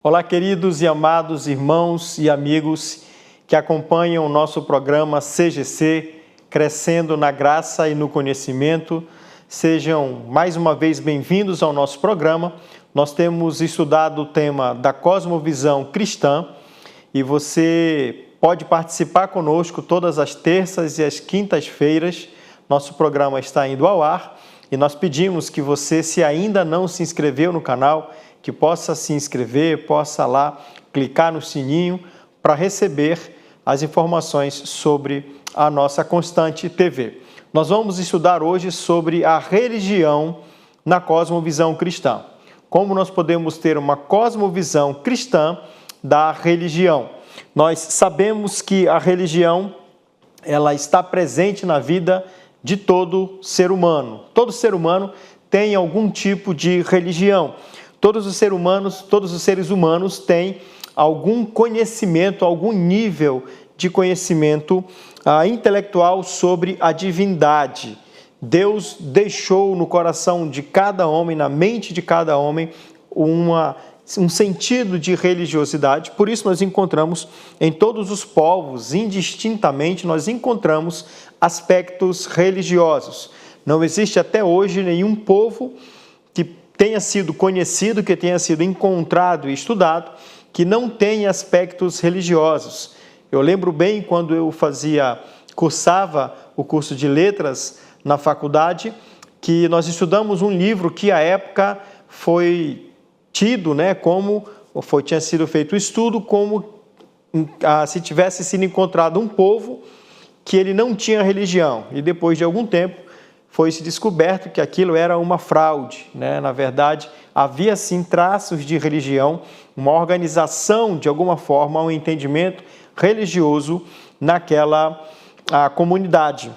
Olá, queridos e amados irmãos e amigos que acompanham o nosso programa CGC, Crescendo na Graça e no Conhecimento. Sejam mais uma vez bem-vindos ao nosso programa. Nós temos estudado o tema da cosmovisão cristã e você pode participar conosco todas as terças e as quintas-feiras. Nosso programa está indo ao ar e nós pedimos que você, se ainda não se inscreveu no canal, que possa se inscrever, possa lá clicar no sininho para receber as informações sobre a nossa Constante TV. Nós vamos estudar hoje sobre a religião na cosmovisão cristã. Como nós podemos ter uma cosmovisão cristã da religião? Nós sabemos que a religião ela está presente na vida de todo ser humano. Todo ser humano tem algum tipo de religião. Todos os seres humanos têm algum conhecimento, algum nível de conhecimento intelectual sobre a divindade. Deus deixou no coração de cada homem, na mente de cada homem, um sentido de religiosidade. Por isso nós encontramos em todos os povos, indistintamente, nós encontramos aspectos religiosos. Não existe até hoje nenhum povo que tenha sido conhecido, que tenha sido encontrado e estudado, que não tenha aspectos religiosos. Eu lembro bem quando eu cursava o curso de letras na faculdade, que nós estudamos um livro que à época foi tido, tinha sido feito o estudo como se tivesse sido encontrado um povo que ele não tinha religião. E depois de algum tempo, foi-se descoberto que aquilo era uma fraude, Na verdade, havia sim traços de religião, uma organização, de alguma forma, um entendimento religioso naquela comunidade.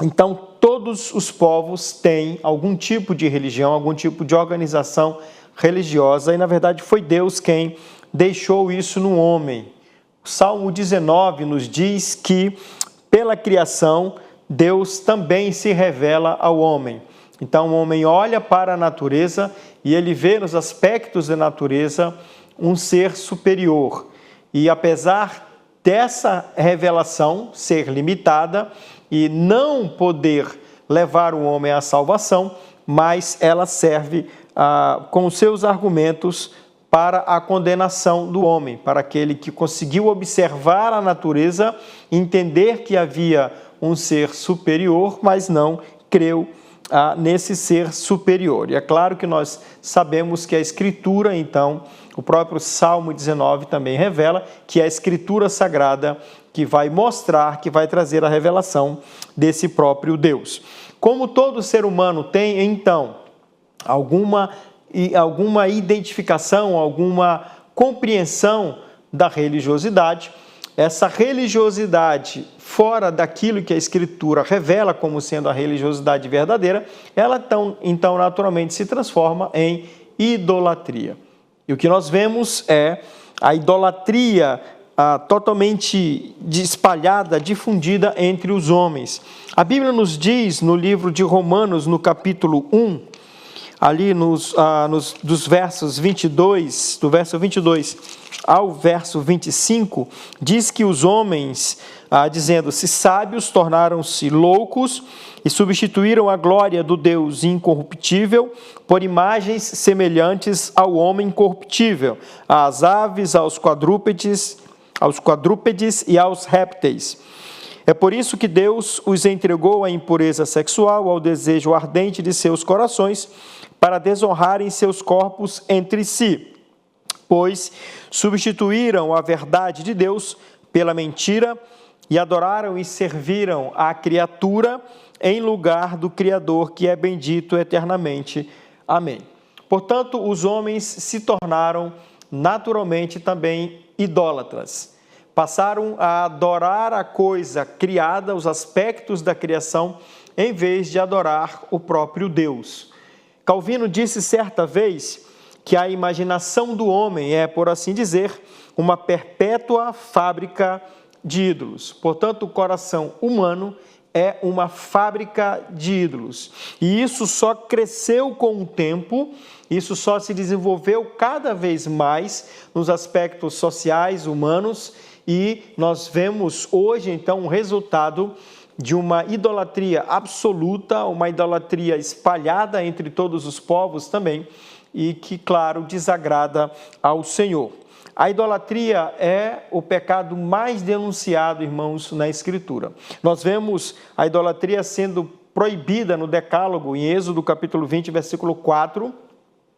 Então, todos os povos têm algum tipo de religião, algum tipo de organização religiosa, e na verdade foi Deus quem deixou isso no homem. O Salmo 19 nos diz que, pela criação, Deus também se revela ao homem. Então o homem olha para a natureza e ele vê nos aspectos da natureza um ser superior. E apesar dessa revelação ser limitada e não poder levar o homem à salvação, mas ela serve com seus argumentos para a condenação do homem, para aquele que conseguiu observar a natureza, entender que havia um ser superior, mas não creu nesse ser superior. E é claro que nós sabemos que a Escritura, então, o próprio Salmo 19 também revela que é a Escritura Sagrada que vai mostrar, que vai trazer a revelação desse próprio Deus. Como todo ser humano tem, então, alguma identificação, alguma compreensão da religiosidade, essa religiosidade fora daquilo que a Escritura revela como sendo a religiosidade verdadeira, ela então naturalmente se transforma em idolatria. E o que nós vemos é a idolatria totalmente espalhada, difundida entre os homens. A Bíblia nos diz no livro de Romanos, no capítulo 1, ali dos versos 22, do verso 22 ao verso 25, diz que os homens, dizendo-se sábios, tornaram-se loucos e substituíram a glória do Deus incorruptível por imagens semelhantes ao homem corruptível, às aves, aos quadrúpedes e aos répteis. É por isso que Deus os entregou à impureza sexual, ao desejo ardente de seus corações, para desonrarem seus corpos entre si, pois substituíram a verdade de Deus pela mentira e adoraram e serviram a criatura em lugar do Criador, que é bendito eternamente. Amém. Portanto, os homens se tornaram naturalmente também idólatras. Passaram a adorar a coisa criada, os aspectos da criação, em vez de adorar o próprio Deus. Calvino disse certa vez que a imaginação do homem é, por assim dizer, uma perpétua fábrica de ídolos. Portanto, o coração humano é uma fábrica de ídolos. E isso só cresceu com o tempo, isso só se desenvolveu cada vez mais nos aspectos sociais, humanos, e nós vemos hoje, então, um resultado de uma idolatria absoluta, uma idolatria espalhada entre todos os povos também, e que, claro, desagrada ao Senhor. A idolatria é o pecado mais denunciado, irmãos, na Escritura. Nós vemos a idolatria sendo proibida no Decálogo, em Êxodo capítulo 20, versículo 4,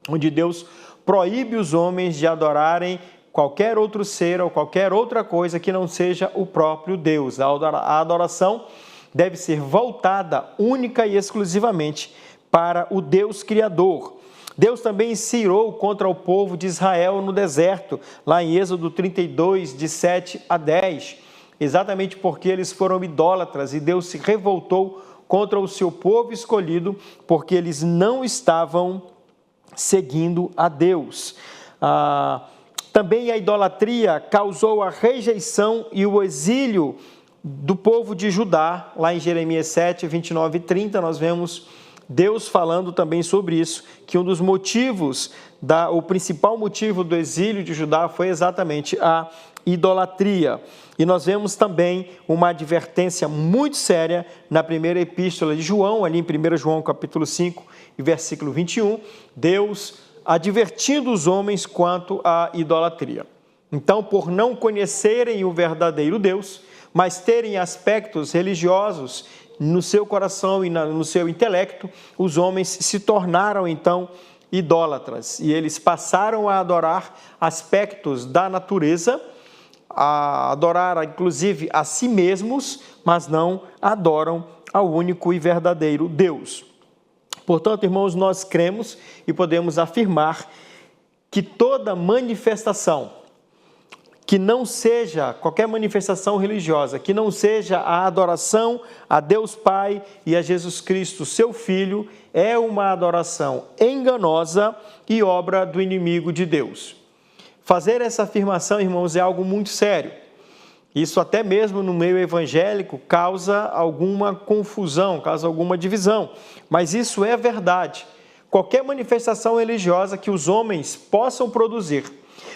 onde Deus proíbe os homens de adorarem qualquer outro ser ou qualquer outra coisa que não seja o próprio Deus. A adoração deve ser voltada única e exclusivamente para o Deus Criador. Deus também se irou contra o povo de Israel no deserto, lá em Êxodo 32, de 7 a 10, exatamente porque eles foram idólatras e Deus se revoltou contra o seu povo escolhido, porque eles não estavam seguindo a Deus. Também a idolatria causou a rejeição e o exílio do povo de Judá, lá em Jeremias 7, 29 e 30, nós vemos Deus falando também sobre isso, que um dos motivos, o principal motivo do exílio de Judá foi exatamente a idolatria. E nós vemos também uma advertência muito séria na primeira epístola de João, ali em 1 João capítulo 5 e versículo 21, Deus advertindo os homens quanto à idolatria. Então, por não conhecerem o verdadeiro Deus, mas terem aspectos religiosos no seu coração e no seu intelecto, os homens se tornaram, então, idólatras. E eles passaram a adorar aspectos da natureza, a adorar, inclusive, a si mesmos, mas não adoram ao único e verdadeiro Deus. Portanto, irmãos, nós cremos e podemos afirmar que toda manifestação que não seja qualquer manifestação religiosa, que não seja a adoração a Deus Pai e a Jesus Cristo, seu Filho, é uma adoração enganosa e obra do inimigo de Deus. Fazer essa afirmação, irmãos, é algo muito sério. Isso até mesmo no meio evangélico causa alguma confusão, causa alguma divisão, mas isso é verdade. Qualquer manifestação religiosa que os homens possam produzir,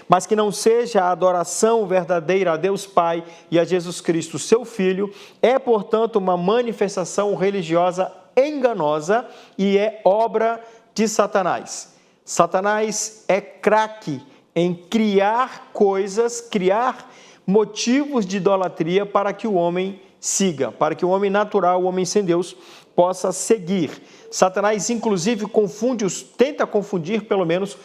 mas que não seja a adoração verdadeira a Deus Pai e a Jesus Cristo, seu Filho, é, portanto, uma manifestação religiosa enganosa e é obra de Satanás. Satanás é craque em criar coisas, criar motivos de idolatria para que o homem siga, para que o homem natural, o homem sem Deus, possa seguir. Satanás, inclusive, tenta confundir, pelo menos,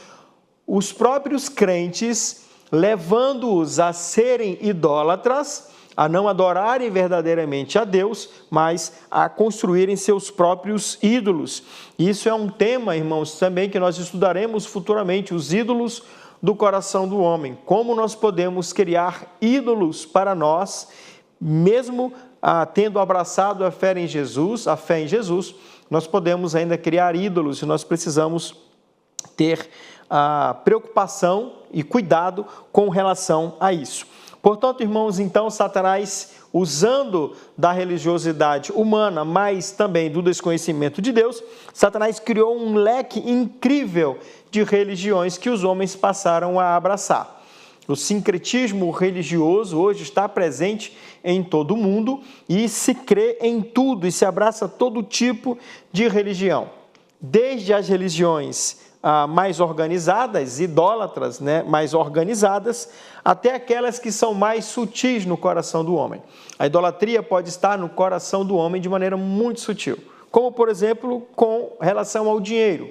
os próprios crentes, levando-os a serem idólatras, a não adorarem verdadeiramente a Deus, mas a construírem seus próprios ídolos. Isso é um tema, irmãos, também que nós estudaremos futuramente, os ídolos do coração do homem. Como nós podemos criar ídolos para nós, mesmo tendo abraçado a fé em Jesus, nós podemos ainda criar ídolos e nós precisamos ter preocupação e cuidado com relação a isso. Portanto, irmãos, então Satanás, usando da religiosidade humana, mas também do desconhecimento de Deus, Satanás criou um leque incrível de religiões que os homens passaram a abraçar. O sincretismo religioso hoje está presente em todo o mundo e se crê em tudo e se abraça todo tipo de religião. Desde as religiões mais organizadas, idólatras, mais organizadas, até aquelas que são mais sutis no coração do homem. A idolatria pode estar no coração do homem de maneira muito sutil, como, por exemplo, com relação ao dinheiro,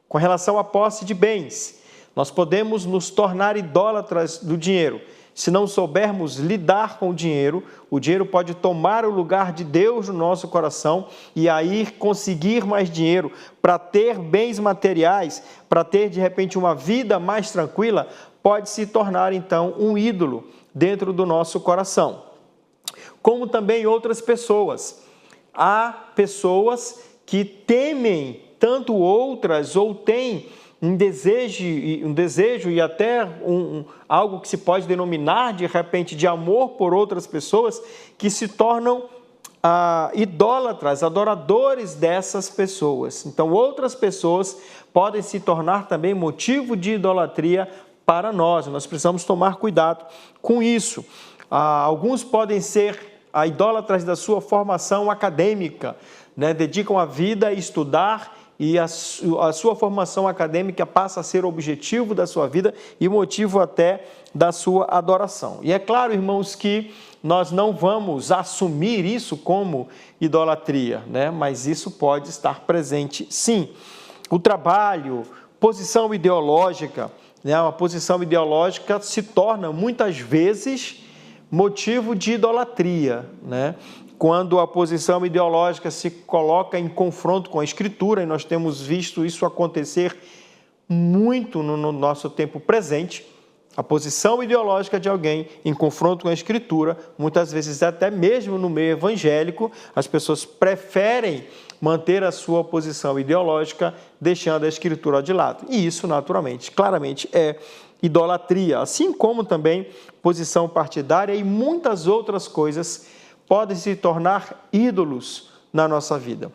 com relação à posse de bens. Nós podemos nos tornar idólatras do dinheiro. Se não soubermos lidar com o dinheiro pode tomar o lugar de Deus no nosso coração e aí conseguir mais dinheiro para ter bens materiais, para ter de repente uma vida mais tranquila, pode se tornar então um ídolo dentro do nosso coração. Como também outras pessoas. Há pessoas que temem tanto outras ou têm um desejo e até algo que se pode denominar de repente de amor por outras pessoas que se tornam idólatras, adoradores dessas pessoas. Então, outras pessoas podem se tornar também motivo de idolatria para nós. Nós precisamos tomar cuidado com isso. Alguns podem ser idólatras da sua formação acadêmica, né? Dedicam a vida a estudar e a sua formação acadêmica passa a ser o objetivo da sua vida e motivo até da sua adoração. E é claro, irmãos, que nós não vamos assumir isso como idolatria, né? Mas isso pode estar presente, sim. O trabalho, posição ideológica, né? Uma posição ideológica se torna muitas vezes motivo de idolatria, né? Quando a posição ideológica se coloca em confronto com a Escritura, e nós temos visto isso acontecer muito no nosso tempo presente, a posição ideológica de alguém em confronto com a Escritura, muitas vezes até mesmo no meio evangélico, as pessoas preferem manter a sua posição ideológica, deixando a Escritura de lado. E isso, naturalmente, claramente é idolatria, assim como também posição partidária e muitas outras coisas podem se tornar ídolos na nossa vida.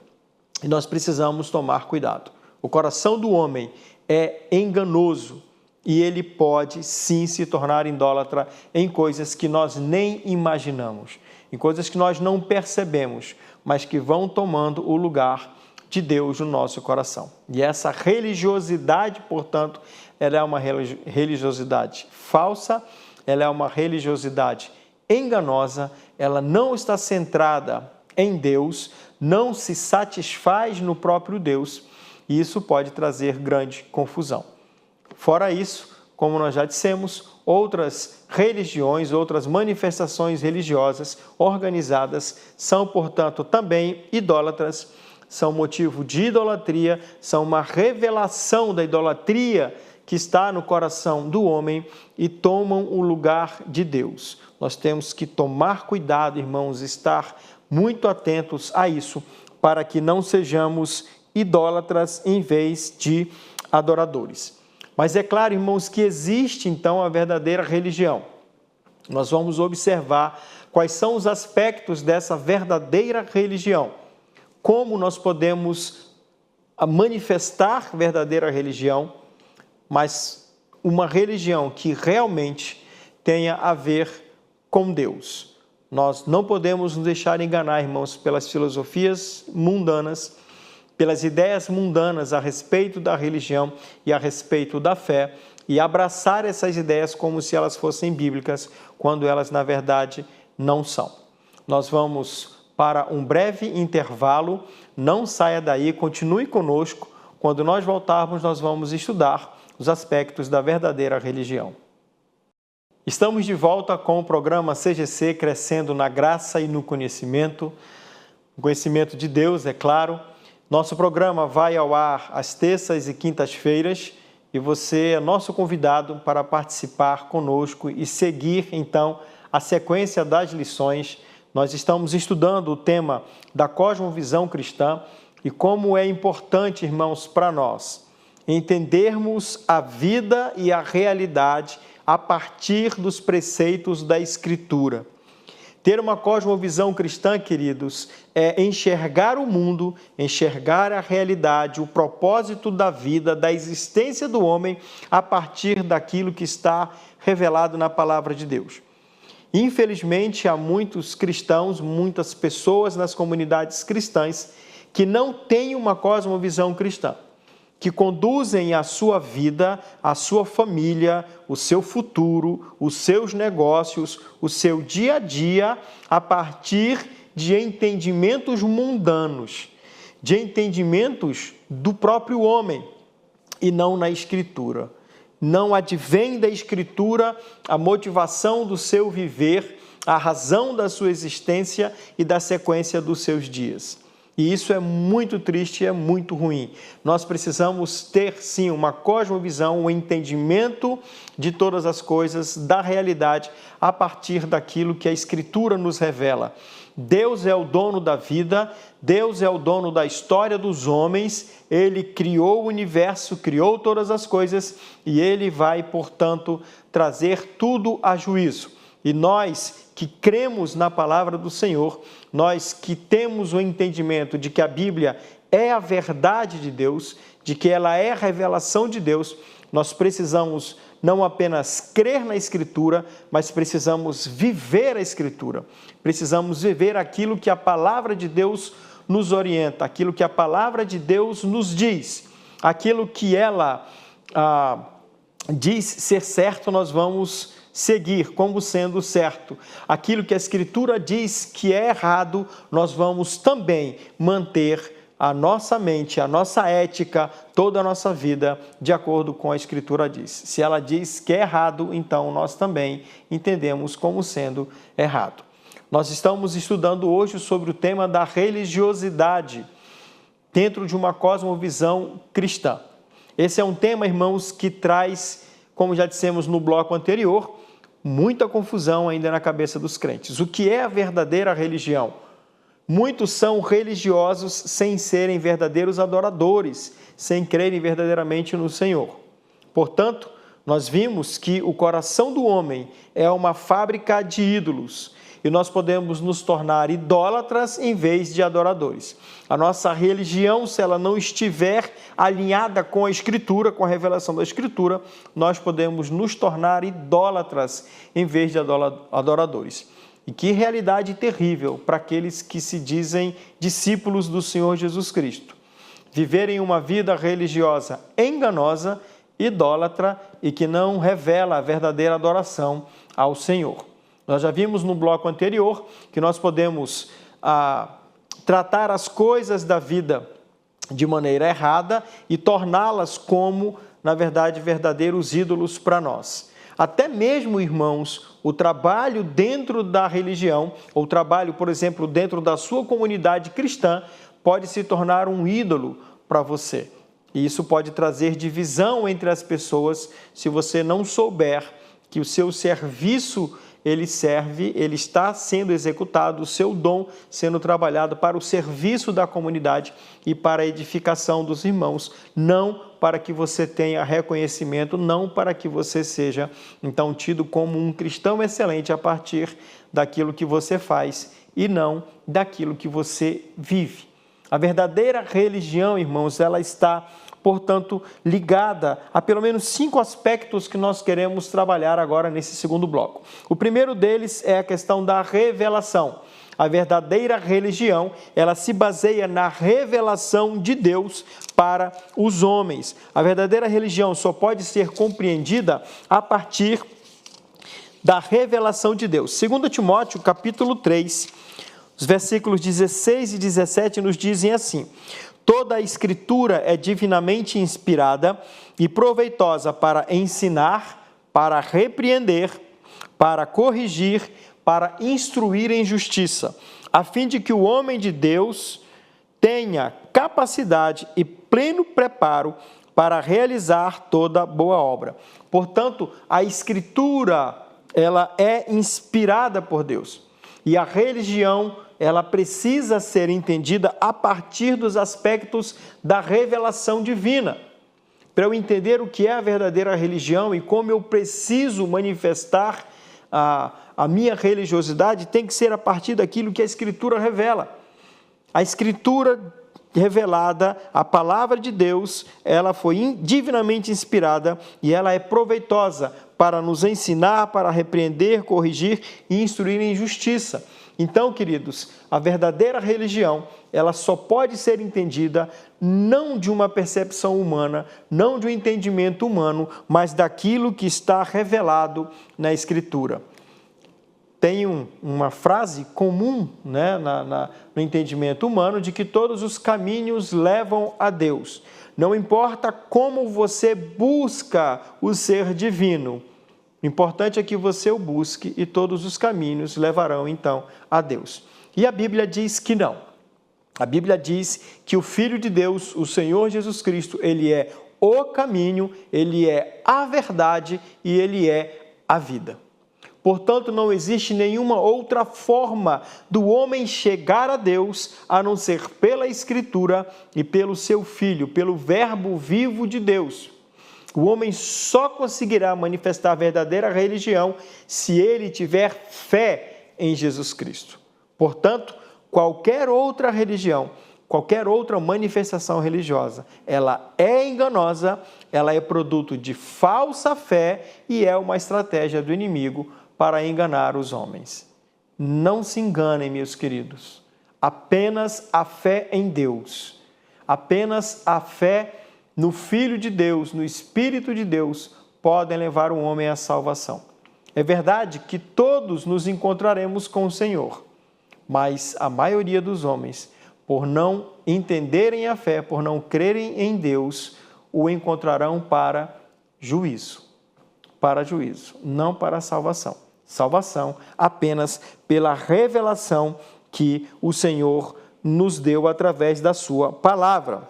E nós precisamos tomar cuidado. O coração do homem é enganoso e ele pode sim se tornar idólatra em coisas que nós nem imaginamos, em coisas que nós não percebemos, mas que vão tomando o lugar de Deus no nosso coração. E essa religiosidade, portanto, ela é uma religiosidade falsa, ela é uma religiosidade enganosa, ela não está centrada em Deus, não se satisfaz no próprio Deus, e isso pode trazer grande confusão. Fora isso, como nós já dissemos, outras religiões, outras manifestações religiosas organizadas são, portanto, também idólatras, são motivo de idolatria, são uma revelação da idolatria que está no coração do homem e tomam o lugar de Deus. Nós temos que tomar cuidado, irmãos, estar muito atentos a isso, para que não sejamos idólatras em vez de adoradores. Mas é claro, irmãos, que existe então a verdadeira religião. Nós vamos observar quais são os aspectos dessa verdadeira religião. Como nós podemos manifestar verdadeira religião, mas uma religião que realmente tenha a ver com Deus. Nós não podemos nos deixar enganar, irmãos, pelas filosofias mundanas, pelas ideias mundanas a respeito da religião e a respeito da fé, e abraçar essas ideias como se elas fossem bíblicas, quando elas, na verdade, não são. Nós vamos para um breve intervalo, não saia daí, continue conosco. Quando nós voltarmos, nós vamos estudar os aspectos da verdadeira religião. Estamos de volta com o programa CGC Crescendo na Graça e no Conhecimento. O conhecimento de Deus, é claro. Nosso programa vai ao ar às terças e quintas-feiras e você é nosso convidado para participar conosco e seguir, então, a sequência das lições. Nós estamos estudando o tema da cosmovisão cristã e como é importante, irmãos, para nós entendermos a vida e a realidade a partir dos preceitos da Escritura. Ter uma cosmovisão cristã, queridos, é enxergar o mundo, enxergar a realidade, o propósito da vida, da existência do homem a partir daquilo que está revelado na palavra de Deus. Infelizmente, há muitos cristãos, muitas pessoas nas comunidades cristãs que não têm uma cosmovisão cristã, que conduzem a sua vida, a sua família, o seu futuro, os seus negócios, o seu dia a dia, a partir de entendimentos mundanos, de entendimentos do próprio homem e não na Escritura. Não advém da Escritura a motivação do seu viver, a razão da sua existência e da sequência dos seus dias. E isso é muito triste e é muito ruim. Nós precisamos ter, sim, uma cosmovisão, um entendimento de todas as coisas, da realidade, a partir daquilo que a Escritura nos revela. Deus é o dono da vida, Deus é o dono da história dos homens, Ele criou o universo, criou todas as coisas e Ele vai, portanto, trazer tudo a juízo. E nós que cremos na palavra do Senhor, nós que temos o entendimento de que a Bíblia é a verdade de Deus, de que ela é a revelação de Deus, nós precisamos não apenas crer na Escritura, mas precisamos viver a Escritura. Precisamos viver aquilo que a palavra de Deus nos orienta, aquilo que a palavra de Deus nos diz, aquilo que ela diz ser certo, nós vamos seguir como sendo certo. Aquilo que a Escritura diz que é errado, nós vamos também manter a nossa mente, a nossa ética, toda a nossa vida, de acordo com a Escritura diz. Se ela diz que é errado, então nós também entendemos como sendo errado. Nós estamos estudando hoje sobre o tema da religiosidade dentro de uma cosmovisão cristã. Esse é um tema, irmãos, que traz, como já dissemos no bloco anterior, muita confusão ainda na cabeça dos crentes. O que é a verdadeira religião? Muitos são religiosos sem serem verdadeiros adoradores, sem crerem verdadeiramente no Senhor. Portanto, nós vimos que o coração do homem é uma fábrica de ídolos e nós podemos nos tornar idólatras em vez de adoradores. A nossa religião, se ela não estiver alinhada com a Escritura, com a revelação da Escritura, nós podemos nos tornar idólatras em vez de adoradores. E que realidade terrível para aqueles que se dizem discípulos do Senhor Jesus Cristo. Viverem uma vida religiosa enganosa, idólatra e que não revela a verdadeira adoração ao Senhor. Nós já vimos no bloco anterior que nós podemos tratar as coisas da vida de maneira errada e torná-las como, na verdade, verdadeiros ídolos para nós. Até mesmo, irmãos, o trabalho dentro da religião, ou o trabalho, por exemplo, dentro da sua comunidade cristã, pode se tornar um ídolo para você. E isso pode trazer divisão entre as pessoas se você não souber que o seu serviço ele está sendo executado, o seu dom sendo trabalhado para o serviço da comunidade e para a edificação dos irmãos, não para que você tenha reconhecimento, não para que você seja, então, tido como um cristão excelente a partir daquilo que você faz e não daquilo que você vive. A verdadeira religião, irmãos, ela está, portanto, ligada a pelo menos 5 aspectos que nós queremos trabalhar agora nesse segundo bloco. O primeiro deles é a questão da revelação. A verdadeira religião, ela se baseia na revelação de Deus para os homens. A verdadeira religião só pode ser compreendida a partir da revelação de Deus. 2 Timóteo, capítulo 3, os versículos 16 e 17 nos dizem assim: toda a Escritura é divinamente inspirada e proveitosa para ensinar, para repreender, para corrigir, para instruir em justiça, a fim de que o homem de Deus tenha capacidade e pleno preparo para realizar toda boa obra. Portanto, a Escritura, ela é inspirada por Deus. E a religião, ela precisa ser entendida a partir dos aspectos da revelação divina. Para eu entender o que é a verdadeira religião e como eu preciso manifestar a minha religiosidade, tem que ser a partir daquilo que a Escritura revela. A Escritura revelada, a palavra de Deus, ela foi divinamente inspirada e ela é proveitosa para nos ensinar, para repreender, corrigir e instruir em justiça. Então, queridos, a verdadeira religião, ela só pode ser entendida não de uma percepção humana, não de um entendimento humano, mas daquilo que está revelado na Escritura. Tem uma frase comum, né, no entendimento humano de que todos os caminhos levam a Deus. Não importa como você busca o ser divino, o importante é que você o busque e todos os caminhos levarão, então, a Deus. E a Bíblia diz que não. A Bíblia diz que o Filho de Deus, o Senhor Jesus Cristo, ele é o caminho, ele é a verdade e ele é a vida. Portanto, não existe nenhuma outra forma do homem chegar a Deus a não ser pela Escritura e pelo seu Filho, pelo Verbo vivo de Deus. O homem só conseguirá manifestar a verdadeira religião se ele tiver fé em Jesus Cristo. Portanto, qualquer outra religião, qualquer outra manifestação religiosa, ela é enganosa, ela é produto de falsa fé e é uma estratégia do inimigo para enganar os homens. Não se enganem, meus queridos. Apenas a fé em Deus, apenas a fé no Filho de Deus, no Espírito de Deus, podem levar o homem à salvação. É verdade que todos nos encontraremos com o Senhor, mas a maioria dos homens, por não entenderem a fé, por não crerem em Deus, o encontrarão para juízo, não para a salvação. Salvação apenas pela revelação que o Senhor nos deu através da sua palavra.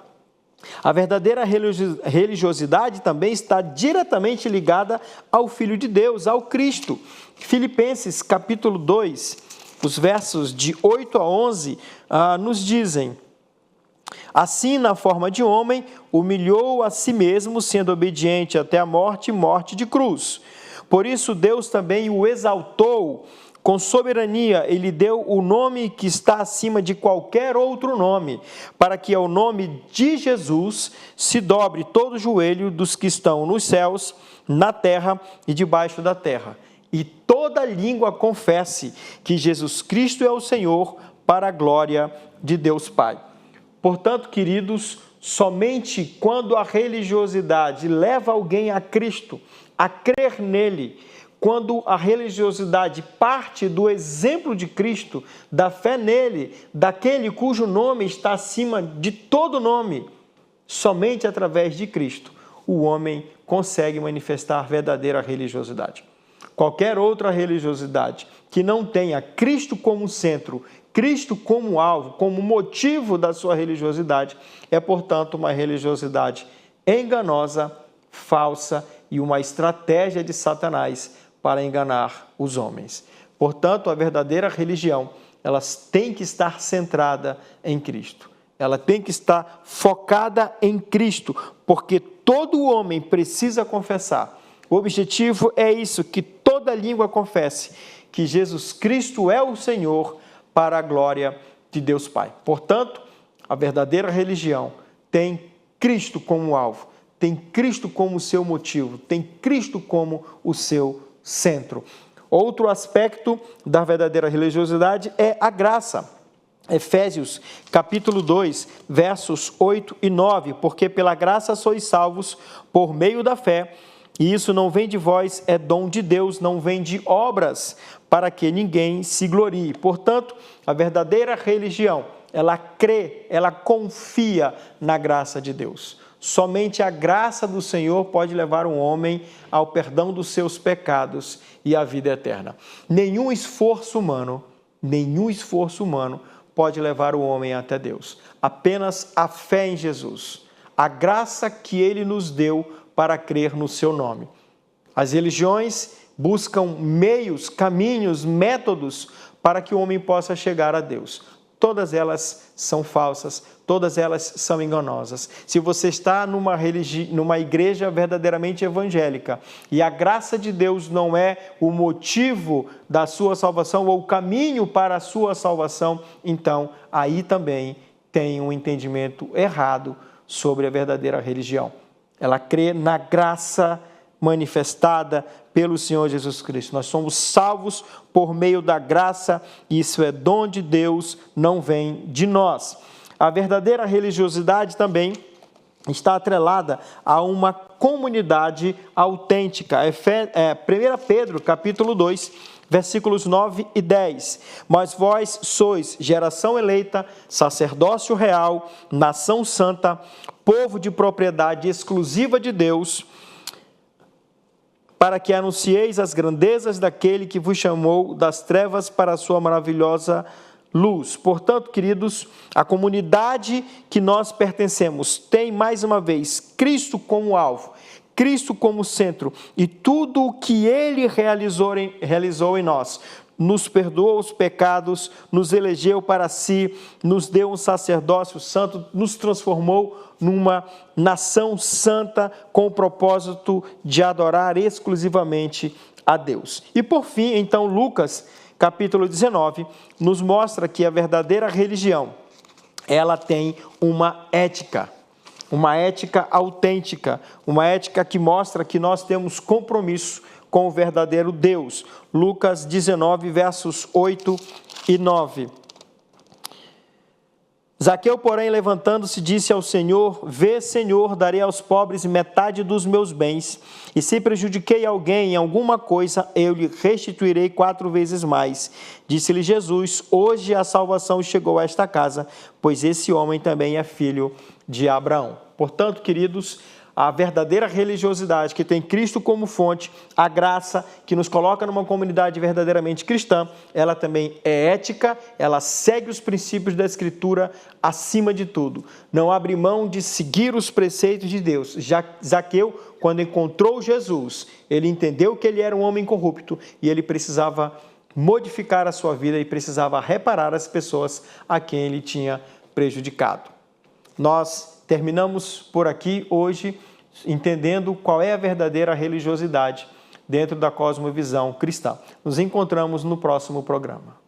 A verdadeira religiosidade também está diretamente ligada ao Filho de Deus, ao Cristo. Filipenses capítulo 2, os versos de 8 a 11, nos dizem: assim, na forma de homem, humilhou a si mesmo, sendo obediente até a morte, morte de cruz. Por isso, Deus também o exaltou com soberania, ele deu o nome que está acima de qualquer outro nome, para que ao nome de Jesus se dobre todo o joelho dos que estão nos céus, na terra e debaixo da terra, e toda língua confesse que Jesus Cristo é o Senhor, para a glória de Deus Pai. Portanto, queridos, somente quando a religiosidade leva alguém a Cristo, a crer nele, quando a religiosidade parte do exemplo de Cristo, da fé nele, daquele cujo nome está acima de todo nome, somente através de Cristo, o homem consegue manifestar verdadeira religiosidade. Qualquer outra religiosidade que não tenha Cristo como centro, Cristo como alvo, como motivo da sua religiosidade, é, portanto, uma religiosidade enganosa, falsa e uma estratégia de Satanás para enganar os homens. Portanto, a verdadeira religião, ela tem que estar centrada em Cristo. Ela tem que estar focada em Cristo, porque todo homem precisa confessar. O objetivo é isso, que toda língua confesse que Jesus Cristo é o Senhor, para a glória de Deus Pai. Portanto, a verdadeira religião tem Cristo como alvo, tem Cristo como seu motivo, tem Cristo como o seu centro. Outro aspecto da verdadeira religiosidade é a graça. Efésios, capítulo 2, versos 8 e 9, porque pela graça sois salvos por meio da fé, e isso não vem de vós, é dom de Deus, não vem de obras, para que ninguém se glorie. Portanto, a verdadeira religião, ela crê, ela confia na graça de Deus. Somente a graça do Senhor pode levar um homem ao perdão dos seus pecados e à vida eterna. Nenhum esforço humano pode levar o homem até Deus. Apenas a fé em Jesus, a graça que Ele nos deu para crer no seu nome. As religiões buscam meios, caminhos, métodos para que o homem possa chegar a Deus. Todas elas são falsas, todas elas são enganosas. Se você está numa igreja verdadeiramente evangélica e a graça de Deus não é o motivo da sua salvação ou o caminho para a sua salvação, então aí também tem um entendimento errado sobre a verdadeira religião. Ela crê na graça manifestada pelo Senhor Jesus Cristo. Nós somos salvos por meio da graça, e isso é dom de Deus, não vem de nós. A verdadeira religiosidade também está atrelada a uma comunidade autêntica. 1 Pedro, capítulo 2, versículos 9 e 10. Mas vós sois geração eleita, sacerdócio real, nação santa, povo de propriedade exclusiva de Deus, para que anuncieis as grandezas daquele que vos chamou das trevas para a sua maravilhosa luz. Portanto, queridos, a comunidade que nós pertencemos tem, mais uma vez, Cristo como alvo, Cristo como centro, e tudo o que Ele realizou em nós, nos perdoou os pecados, nos elegeu para si, nos deu um sacerdócio santo, nos transformou numa nação santa com o propósito de adorar exclusivamente a Deus. E por fim, então, Lucas, capítulo 19, nos mostra que a verdadeira religião, ela tem uma ética autêntica, uma ética que mostra que nós temos compromisso com o verdadeiro Deus. Lucas 19, versos 8 e 9. Zaqueu, porém, levantando-se, disse ao Senhor: Vê, Senhor, darei aos pobres metade dos meus bens, e se prejudiquei alguém em alguma coisa, eu lhe restituirei 4 vezes mais. Disse-lhe Jesus: Hoje a salvação chegou a esta casa, pois esse homem também é filho de Abraão. Portanto, queridos, a verdadeira religiosidade que tem Cristo como fonte, a graça que nos coloca numa comunidade verdadeiramente cristã, ela também é ética, ela segue os princípios da Escritura acima de tudo. Não abre mão de seguir os preceitos de Deus. Zaqueu, quando encontrou Jesus, ele entendeu que ele era um homem corrupto e ele precisava modificar a sua vida e precisava reparar as pessoas a quem ele tinha prejudicado. Nós terminamos por aqui hoje, entendendo qual é a verdadeira religiosidade dentro da cosmovisão cristã. Nos encontramos no próximo programa.